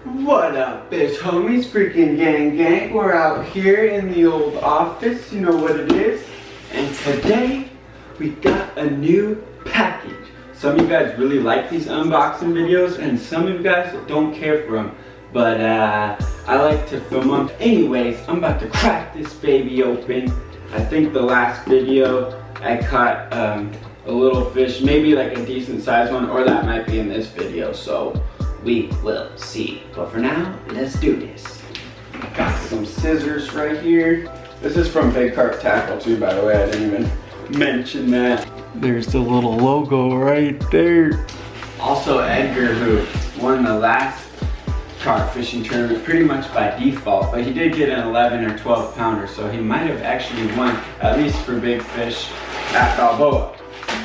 What up, fish homies, freaking gang. We're out here in the old office, you know what it is. And today, we got a new package. Some of you guys really like these unboxing videos, and some of you guys don't care for them. But I like to film them. Anyways, I'm about to crack this baby open. I think the last video, I caught a little fish, maybe like a decent sized one, or that might be in this video, so we will see. But for now, let's do this. Got some scissors right here. This is from Big Carp Tackle too, by the way. I didn't even mention that. There's the little logo right there. Also Edgar, who won the last carp fishing tournament pretty much by default, but he did get an 11 or 12 pounder, so he might have actually won, at least for big fish, at Balboa.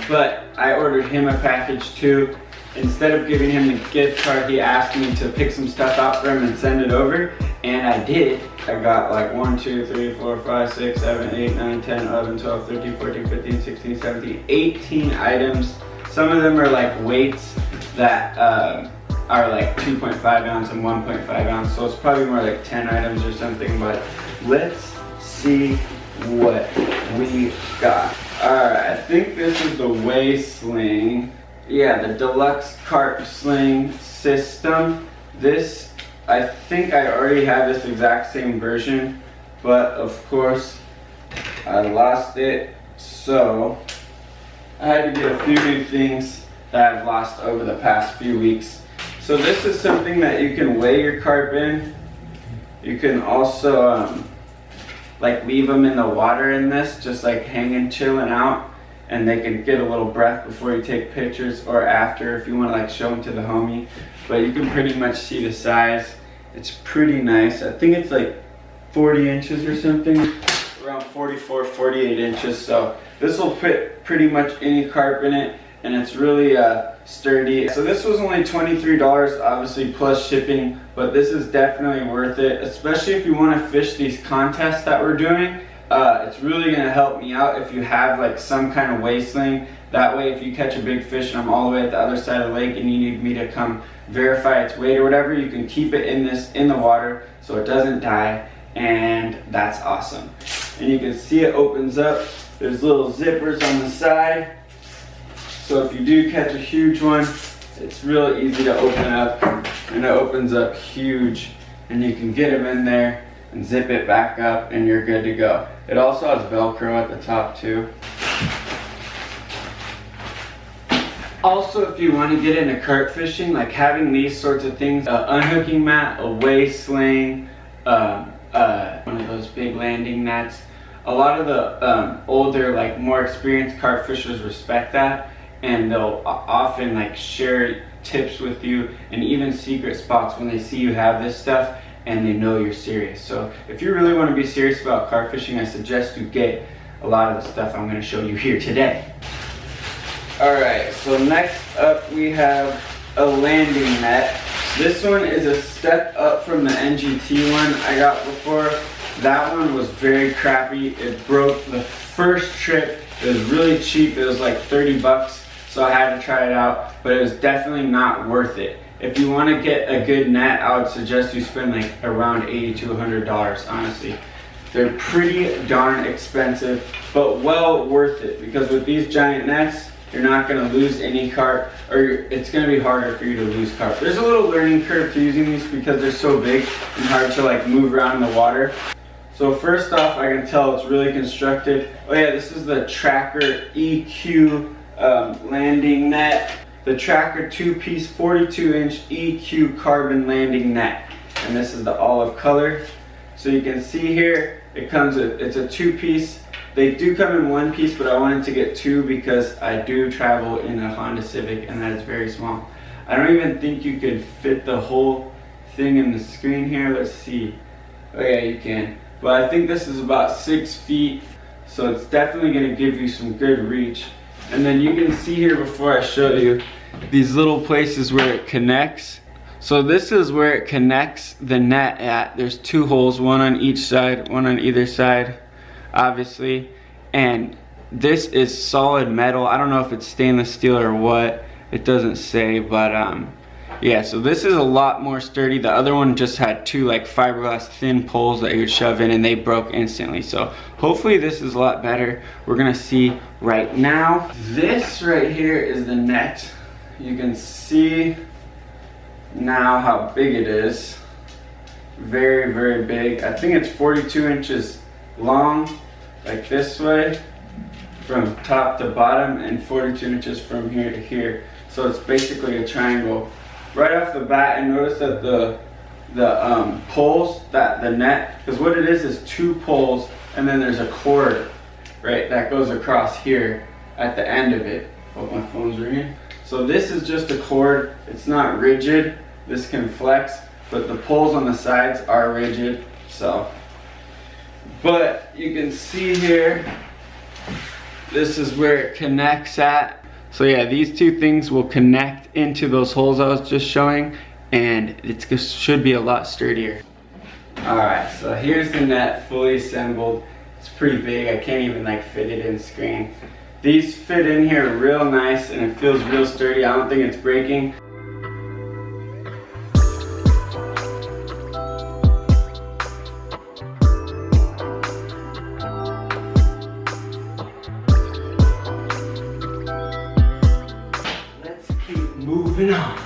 But I ordered him a package too. Instead of giving him the gift card, he asked me to pick some stuff out for him and send it over, and I did. I got like 1, 2, 3, 4, 5, 6, 7, 8, 9, 10, 11, 12, 13, 14, 15, 16, 17, 18 items. Some of them are like weights that are like 2.5 ounce and 1.5 ounce, so it's probably more like 10 items or something, but let's see what we got. Alright, I think this is the weigh sling. Yeah, the deluxe carp sling system. This, I think I already have this exact same version, but of course I lost it, so I had to get a few new things that I've lost over the past few weeks. So this is something that you can weigh your carp in. You can also like leave them in the water in this, just like hanging, chilling out, and they can get a little breath before you take pictures, or after if you want to like show them to the homie. But you can pretty much see the size. It's pretty nice. I think it's like 40 inches or something, around 44, 48 inches. So this will fit pretty much any carp in it, and it's really sturdy. So this was only $23, obviously plus shipping, but this is definitely worth it, especially if you want to fish these contests that we're doing. It's really going to help me out if you have like some kind of weigh sling. That way if you catch a big fish and I'm all the way at the other side of the lake and you need me to come verify its weight or whatever, you can keep it in the water so it doesn't die, and that's awesome. And you can see it opens up. There's little zippers on the side, so if you do catch a huge one, it's real easy to open up, and it opens up huge, and you can get them in there and zip it back up and you're good to go. It also has Velcro at the top too. Also, if you want to get into carp fishing, like having these sorts of things, unhooking mat, a weigh sling, one of those big landing nets, a lot of the older, like more experienced carp fishers respect that, and they'll often like share tips with you and even secret spots when they see you have this stuff and they know you're serious. So if you really want to be serious about carp fishing, I suggest you get a lot of the stuff I'm going to show you here today. Alright, so next up we have a landing net. This one is a step up from the NGT one I got before. That one was very crappy. It broke the first trip. It was really cheap. It was like 30 bucks, so I had to try it out, but it was definitely not worth it. If you want to get a good net, I would suggest you spend like around $80 to $100, honestly. They're pretty darn expensive, but well worth it, because with these giant nets, you're not going to lose any carp, or it's going to be harder for you to lose carp. There's a little learning curve to using these because they're so big and hard to like move around in the water. So first off, I can tell it's really constructed. Oh yeah, this is the Tracker EQ landing net. The Tracker 2-piece 42-inch EQ carbon landing net, and this is the olive color. So you can see here it comes it's a 2-piece. They do come in 1 piece, but I wanted to get 2 because I do travel in a Honda Civic, and that is very small. I don't even think you could fit the whole thing in the screen here. Let's see. Oh yeah, you can. But I think this is about 6 feet, so it's definitely going to give you some good reach. And then you can see here, before I show you, these little places where it connects. So this is where it connects the net at. There's 2 holes, one on each side, one on either side, obviously. And this is solid metal. I don't know if it's stainless steel or what. It doesn't say, but Yeah, so this is a lot more sturdy. The other one just had two like fiberglass thin poles that you would shove in and they broke instantly. So hopefully this is a lot better. We're gonna see right now. This right here is the net. You can see now how big it is. Very, very big. I think it's 42 inches long, like this way, from top to bottom, and 42 inches from here to here. So it's basically a triangle. Right off the bat, and notice that the poles, that the net, because what it is two poles, and then there's a cord, right, that goes across here at the end of it. Oh, my phone's ringing. So this is just a cord. It's not rigid. This can flex, but the poles on the sides are rigid. So, but you can see here, this is where it connects at. So yeah, these two things will connect into those holes I was just showing, and it should be a lot sturdier. Alright, so here's the net fully assembled. It's pretty big. I can't even like fit it in screen. These fit in here real nice and it feels real sturdy. I don't think it's breaking. Moving on.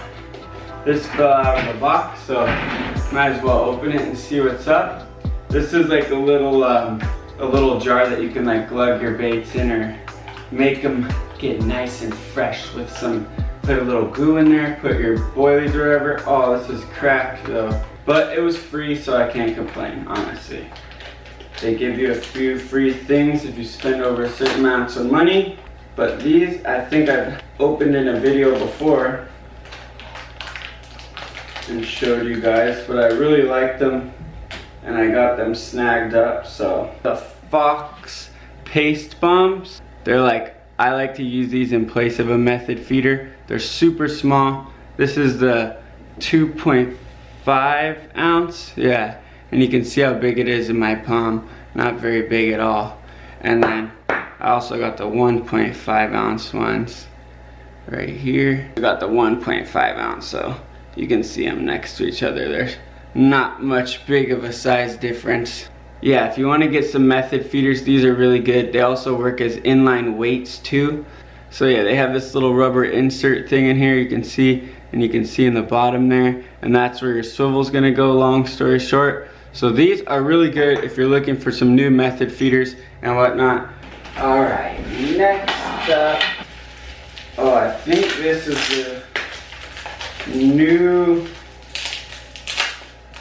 This fell out of the box, so might as well open it and see what's up. This is like a little jar that you can like glug your baits in or make them get nice and fresh with some, put a little glue in there, put your boilies or whatever. Oh, this is cracked though. But it was free, so I can't complain, honestly. They give you a few free things if you spend over a certain amount of money. But these, I think I've opened in a video before and showed you guys, but I really like them and I got them snagged up. So the Fox paste bombs, they're like, I like to use these in place of a method feeder. They're super small. This is the 2.5 ounce, yeah, and you can see how big it is in my palm. Not very big at all. And then I also got the 1.5 ounce ones right here. I got the 1.5 ounce, so you can see them next to each other. There's not much big of a size difference. Yeah, if you want to get some method feeders, these are really good. They also work as inline weights too. So yeah, they have this little rubber insert thing in here you can see, and you can see in the bottom there, and that's where your swivel's gonna go, long story short. So these are really good if you're looking for some new method feeders and whatnot. Alright, next up, oh, I think this is the new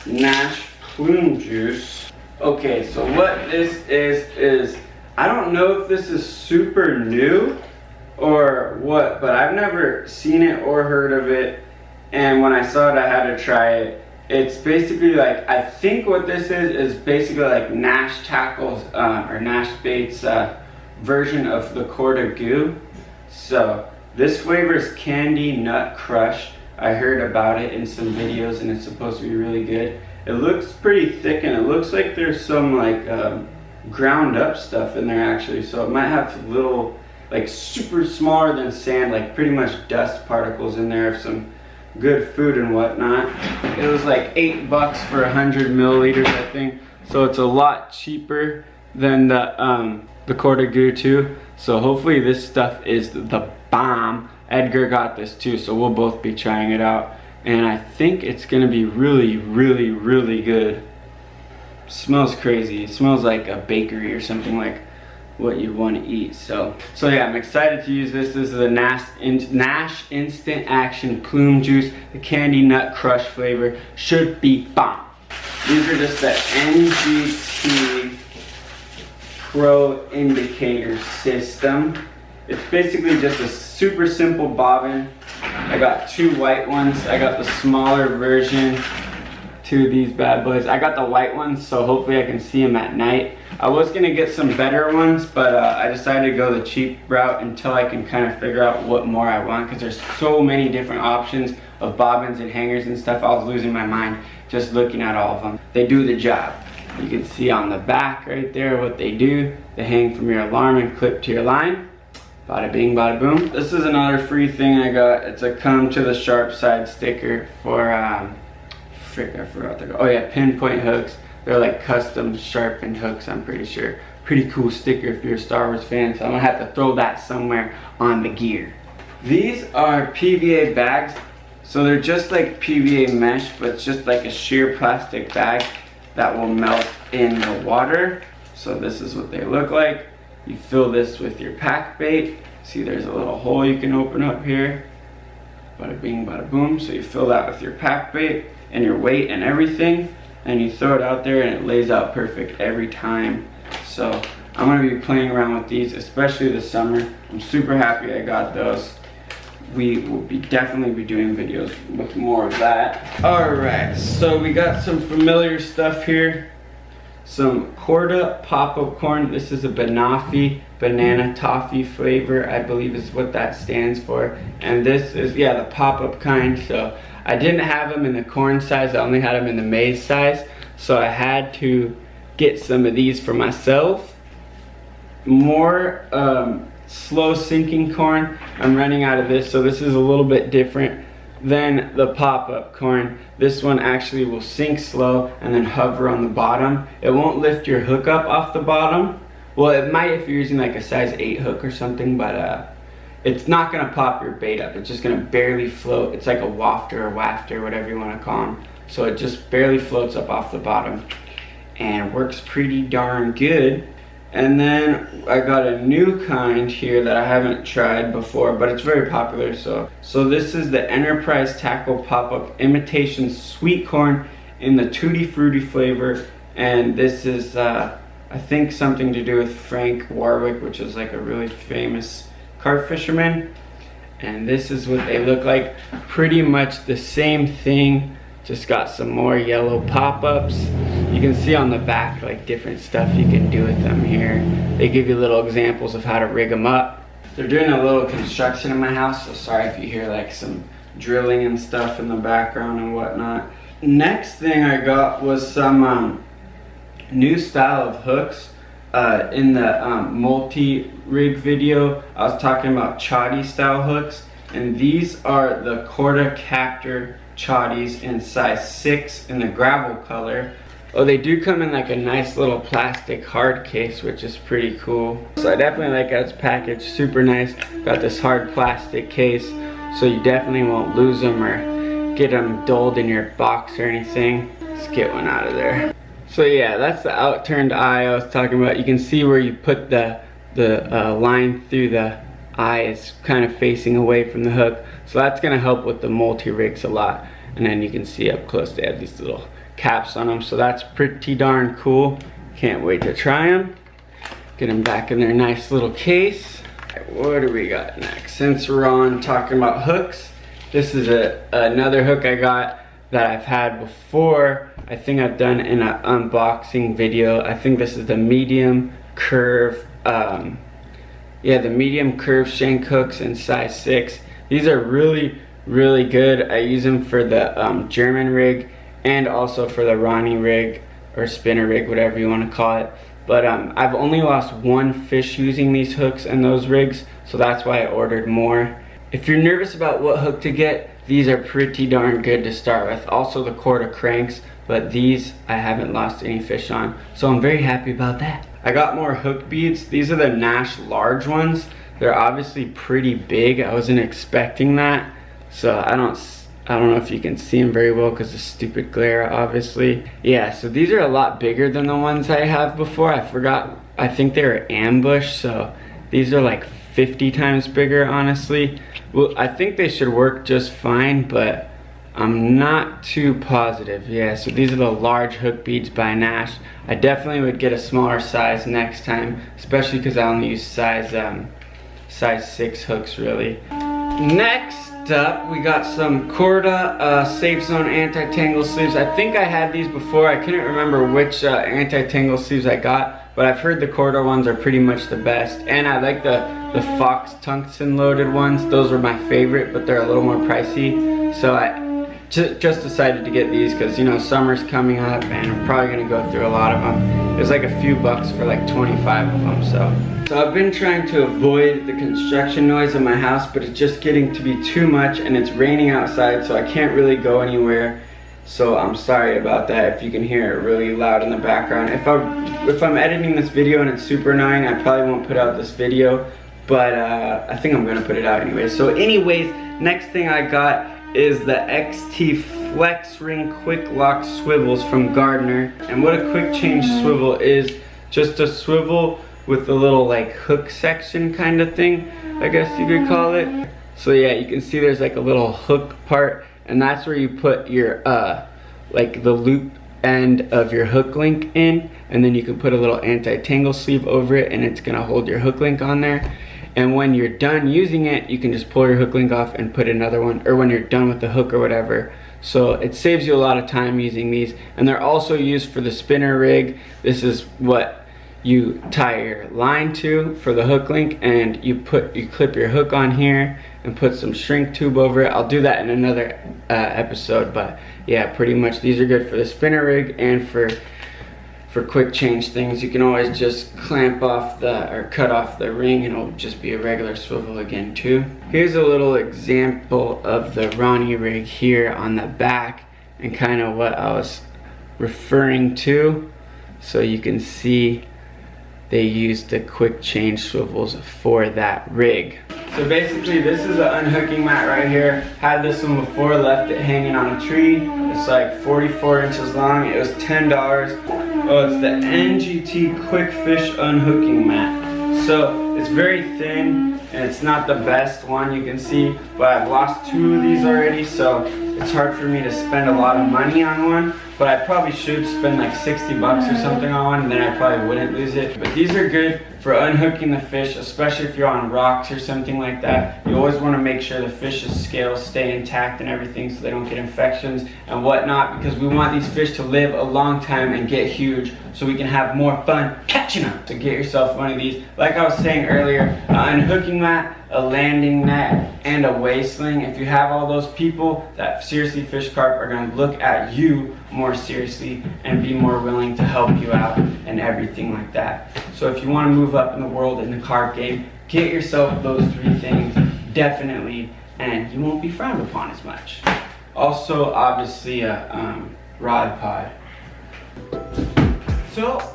Nash Plume Juice. Okay, so what this is, I don't know if this is super new or what, but I've never seen it or heard of it, and when I saw it I had to try it. It's basically like, I think what this is basically like Nash Tackles or Nash Baits version of the Corda Goo. So this flavor is Candy Nut Crush. I heard about it in some videos and it's supposed to be really good. It looks pretty thick and it looks like there's some like ground up stuff in there actually. So it might have little, like super smaller than sand, like pretty much dust particles in there of some good food and whatnot. It was like $8 for 100 milliliters, I think. So it's a lot cheaper than the Corda Goo too. So hopefully this stuff is the bomb. Edgar got this too, so we'll both be trying it out. And I think it's gonna be really, really, really good. It smells crazy. It smells like a bakery or something, like what you want to eat. So yeah, I'm excited to use this. This is a Nash Instant Action Plume Juice. The Candy Nut Crush flavor should be bomb. These are just the NGT Pro Indicator System. It's basically just a super simple bobbin. I got two white ones. I got the smaller version, two of these bad boys. I got the white ones, so hopefully I can see them at night. I was gonna get some better ones, but I decided to go the cheap route until I can kind of figure out what more I want, because there's so many different options of bobbins and hangers and stuff. I was losing my mind just looking at all of them. They do the job. You can see on the back right there what they do. They hang from your alarm and clip to your line. Bada bing, bada boom. This is another free thing I got. It's a come to the sharp side sticker for, frick, I forgot the, oh yeah, pinpoint hooks. They're like custom sharpened hooks, I'm pretty sure. Pretty cool sticker if you're a Star Wars fan, so I'm gonna have to throw that somewhere on the gear. These are PVA bags. So they're just like PVA mesh, but it's just like a sheer plastic bag that will melt in the water. So this is what they look like. You fill this with your pack bait. See, there's a little hole you can open up here. Bada bing, bada boom. So you fill that with your pack bait and your weight and everything, and you throw it out there and it lays out perfect every time. So I'm gonna be playing around with these, especially this summer. I'm super happy I got those. We will definitely be doing videos with more of that. Alright, so we got some familiar stuff here. Some Corda pop-up corn. This is a banoffee, banana toffee flavor, I believe is what that stands for. And this is, yeah, the pop-up kind. So I didn't have them in the corn size, I only had them in the maize size. So I had to get some of these for myself. More slow sinking corn. I'm running out of this, so this is a little bit different than the pop-up corn. This one actually will sink slow and then hover on the bottom. It won't lift your hook up off the bottom. Well, it might if you're using like a size 8 hook or something, but it's not gonna pop your bait up. It's just gonna barely float. It's like a wafter or wafter, whatever you wanna call them. So it just barely floats up off the bottom and works pretty darn good. And then I got a new kind here that I haven't tried before, but it's very popular. So this is the Enterprise Tackle Pop-Up Imitation Sweet Corn in the Tutti Frutti flavor. And this is, I think, something to do with Frank Warwick, which is like a really famous carp fisherman. And this is what they look like. Pretty much the same thing, just got some more yellow pop-ups. You can see on the back like different stuff you can do with them here. They give you little examples of how to rig them up. They're doing a little construction in my house, so sorry if you hear like some drilling and stuff in the background and whatnot. Next thing I got was some new style of hooks. In the multi-rig video, I was talking about chatty style hooks, and these are the Corda Captor chatties in size 6 in the gravel color. Oh, they do come in like a nice little plastic hard case, which is pretty cool. So I definitely like how it's packaged, super nice. Got this hard plastic case, so you definitely won't lose them or get them dulled in your box or anything. Let's get one out of there. So yeah, that's the outturned eye I was talking about. You can see where you put the line through the eye is kind of facing away from the hook. So that's gonna help with the multi-rigs a lot. And then you can see up close they have these little caps on them, so that's pretty darn cool. Can't wait to try them. Get them back in their nice little case. What do we got next? Since we're on talking about hooks, this is another hook I got that I've had before. I think I've done in an unboxing video. I think this is the medium curve, the medium curve shank hooks in size 6. These are really, really good. I use them for the German rig and also for the Ronnie rig or spinner rig, whatever you want to call it. But I've only lost one fish using these hooks and those rigs, so that's why I ordered more. If you're nervous about what hook to get, these are pretty darn good to start with. Also the Corda cranks, but these I haven't lost any fish on, so I'm very happy about that. I got more hook beads. These are the Nash large ones. They're obviously pretty big. I wasn't expecting that, so I don't know if you can see them very well because of stupid glare, obviously. Yeah, so these are a lot bigger than the ones I have before. I forgot, I think they were ambush, so these are like 50 times bigger, honestly. Well, I think they should work just fine, but I'm not too positive. Yeah, so these are the large hook beads by Nash. I definitely would get a smaller size next time, especially because I only use size 6 hooks, really. Next up, we got some Corda Safe Zone anti-tangle sleeves. I think I had these before. I couldn't remember which anti-tangle sleeves I got, but I've heard the Corda ones are pretty much the best. And I like the Fox tungsten loaded ones. Those were my favorite, but they're a little more pricey. So just decided to get these because, you know, summer's coming up and I'm probably gonna go through a lot of them. It's like a few bucks for like 25 of them. So I've been trying to avoid the construction noise in my house, but it's just getting to be too much, and it's raining outside, so I can't really go anywhere. So I'm sorry about that if you can hear it really loud in the background. If I'm editing this video and it's super annoying, I probably won't put out this video, but I think I'm gonna put it out anyway. So anyways, next thing I got is the XT Flex Ring Quick Lock Swivels from Gardner. And what a quick change swivel is, just a swivel with a little like hook section kind of thing, I guess you could call it. So yeah, you can see there's like a little hook part, and that's where you put your like the loop end of your hook link in, and then you can put a little anti-tangle sleeve over it, and it's gonna hold your hook link on there. And when you're done using it, you can just pull your hook link off and put another one, or when you're done with the hook or whatever. So it saves you a lot of time using these. And they're also used for the spinner rig. This is what you tie your line to for the hook link, and you clip your hook on here and put some shrink tube over it. I'll do that in another episode, but yeah, pretty much these are good for the spinner rig and for quick change things. You can always just clamp off or cut off the ring, and it'll just be a regular swivel again too. Here's a little example of the Ronnie rig here on the back, and kind of what I was referring to. So you can see they used the quick change swivels for that rig. So basically this is an unhooking mat right here. Had this one before, left it hanging on a tree. It's like 44 inches long. It was $10. Oh, it's the NGT Quick Fish Unhooking Mat. So it's very thin and it's not the best one, you can see, but I've lost 2 of these already, so it's hard for me to spend a lot of money on one. But I probably should spend like 60 bucks or something on one, and then I probably wouldn't lose it. But these are good for unhooking the fish, especially if you're on rocks or something like that. You always want to make sure the fish's scales stay intact and everything, so they don't get infections and whatnot, because we want these fish to live a long time and get huge, so we can have more fun catching them. So get yourself one of these. Like I was saying earlier, an unhooking mat, a landing net, and a weigh sling. If you have all those people that seriously fish carp, are going to look at you more seriously and be more willing to help you out and everything like that. So if you want to move up in the world in the carp game, get yourself those 3 things definitely, and you won't be frowned upon as much. Also, obviously a rod pod. So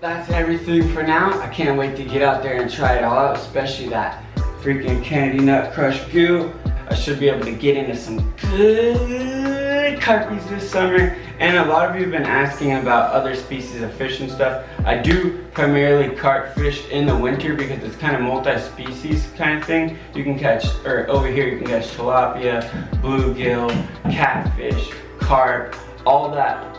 that's everything for now. I can't wait to get out there and try it all out, especially that freaking candy nut crush goo. I should be able to get into some good carpies this summer. And a lot of you have been asking about other species of fish and stuff. I do primarily carp fish in the winter because it's kind of multi-species kind of thing. You can catch, or over here you can catch tilapia, bluegill, catfish, carp, all that,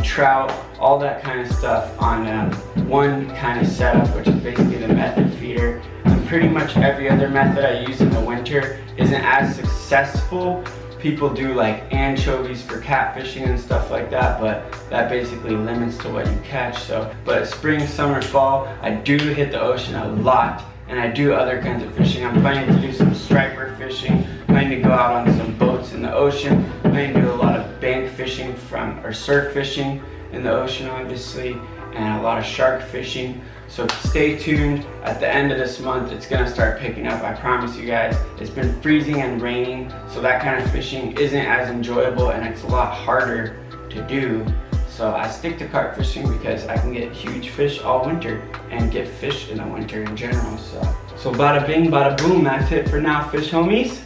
trout, all that kind of stuff on one kind of setup, which is basically the method feeder. And pretty much every other method I use in the winter isn't as successful. People do like anchovies for catfishing and stuff like that, but that basically limits to what you catch. So, but spring, summer, fall, I do hit the ocean a lot, and I do other kinds of fishing. I'm planning to do some striper fishing, planning to go out on some boats in the ocean, planning to do a lot of bank fishing or surf fishing in the ocean obviously, and a lot of shark fishing. So stay tuned. At the end of this month, it's gonna start picking up, I promise you guys. It's been freezing and raining, so that kind of fishing isn't as enjoyable, and it's a lot harder to do. So I stick to carp fishing because I can get huge fish all winter and get fish in the winter in general. So bada bing, bada boom, that's it for now, fish homies.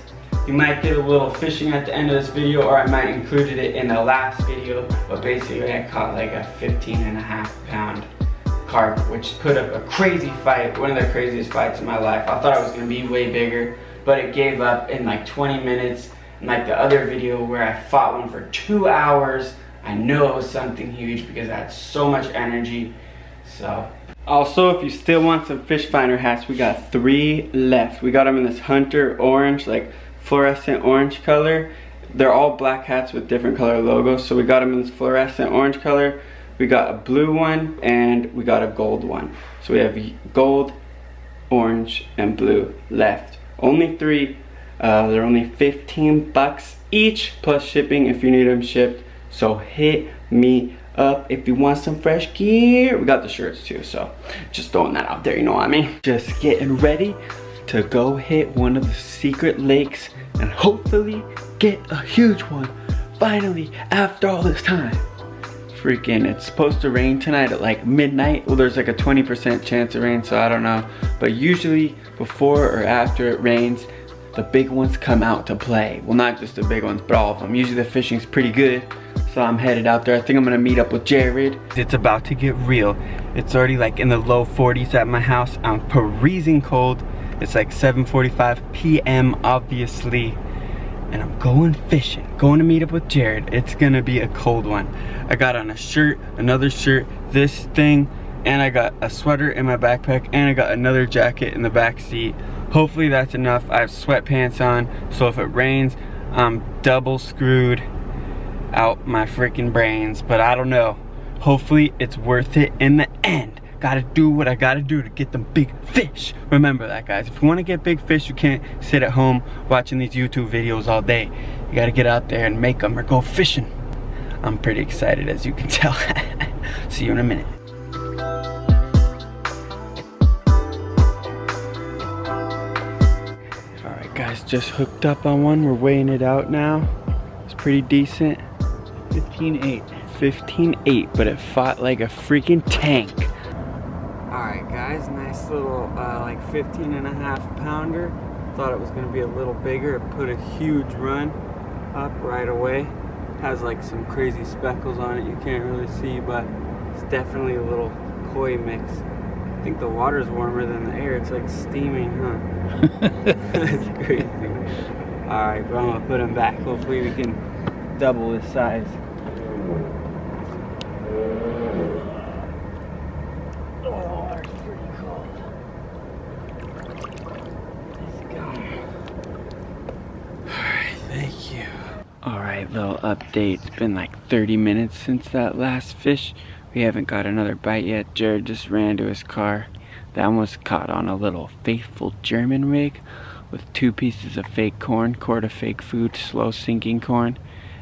You might get a little fishing at the end of this video, or I might included it in the last video, but basically I caught like a 15.5 pound carp, which put up a crazy fight, one of the craziest fights in my life. I thought it was gonna be way bigger, but it gave up in like 20 minutes. And like the other video where I fought one for 2 hours, I know it was something huge because I had so much energy. So also, if you still want some fish finder hats, we got 3 left. We got them in this hunter orange, like fluorescent orange color. They're all black hats with different color logos, so we got them in this fluorescent orange color. We got a blue one and we got a gold one. So we have gold, orange, and blue left. Only 3. They're only 15 bucks each plus shipping if you need them shipped. So hit me up if you want some fresh gear. We got the shirts too, so just throwing that out there, you know what I mean? Just getting ready to go hit one of the secret lakes and hopefully get a huge one finally after all this time. Freaking, it's supposed to rain tonight at like midnight. Well, there's like a 20% chance of rain, so I don't know. But usually before or after it rains, the big ones come out to play. Well, not just the big ones, but all of them. Usually the fishing's pretty good, so I'm headed out there. I think I'm gonna meet up with Jared. It's about to get real. It's already like in the low 40s at my house. I'm freezing cold. It's like 7:45 p.m. obviously. And I'm going fishing, going to meet up with Jared. It's gonna be a cold one. I got on a shirt, another shirt, this thing, and I got a sweater in my backpack, and I got another jacket in the back seat. Hopefully that's enough. I have sweatpants on, so if it rains, I'm double screwed out my freaking brains, but I don't know. Hopefully it's worth it in the end. Gotta do what I gotta do to get them big fish. Remember that, guys. If you wanna get big fish, you can't sit at home watching these YouTube videos all day. You gotta get out there and make them or go fishing. I'm pretty excited, as you can tell. See you in a minute. All right, guys, just hooked up on one. We're weighing it out now. It's pretty decent. 15.8. 15.8, but it fought like a freaking tank. Alright guys, nice little like 15.5 pounder. Thought it was gonna be a little bigger. It put a huge run up right away. Has like some crazy speckles on it you can't really see, but it's definitely a little koi mix. I think the water's warmer than the air. It's like steaming, huh? That's crazy. Alright, but I'm gonna put him back. Hopefully we can double his size. Thank you. Alright, little update. It's been like 30 minutes since that last fish. We haven't got another bite yet. Jared just ran to his car. That one was caught on a little faithful German rig with 2 pieces of fake corn, quart of fake food, slow sinking corn.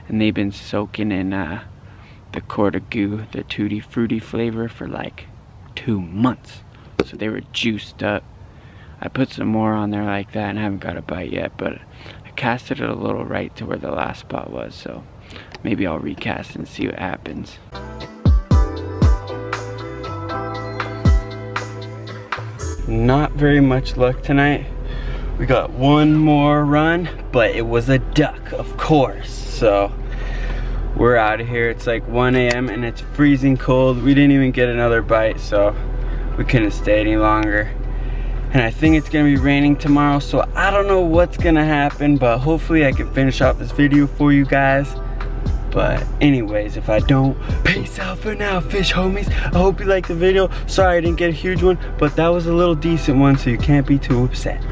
And they've been soaking in the quart of goo, the tutti fruity flavor, for like 2 months. So they were juiced up. I put some more on there like that and I haven't got a bite yet, but casted it a little right to where the last spot was, so maybe I'll recast and see what happens. Not very much luck tonight. We got one more run, but it was a duck, of course. So we're out of here. It's like 1 a.m. and it's freezing cold. We didn't even get another bite, so we couldn't stay any longer. And I think it's gonna be raining tomorrow, so I don't know what's gonna happen, but hopefully I can finish off this video for you guys. But anyways, if I don't, peace out for now, fish homies. I hope you liked the video. Sorry I didn't get a huge one, but that was a little decent one, so you can't be too upset.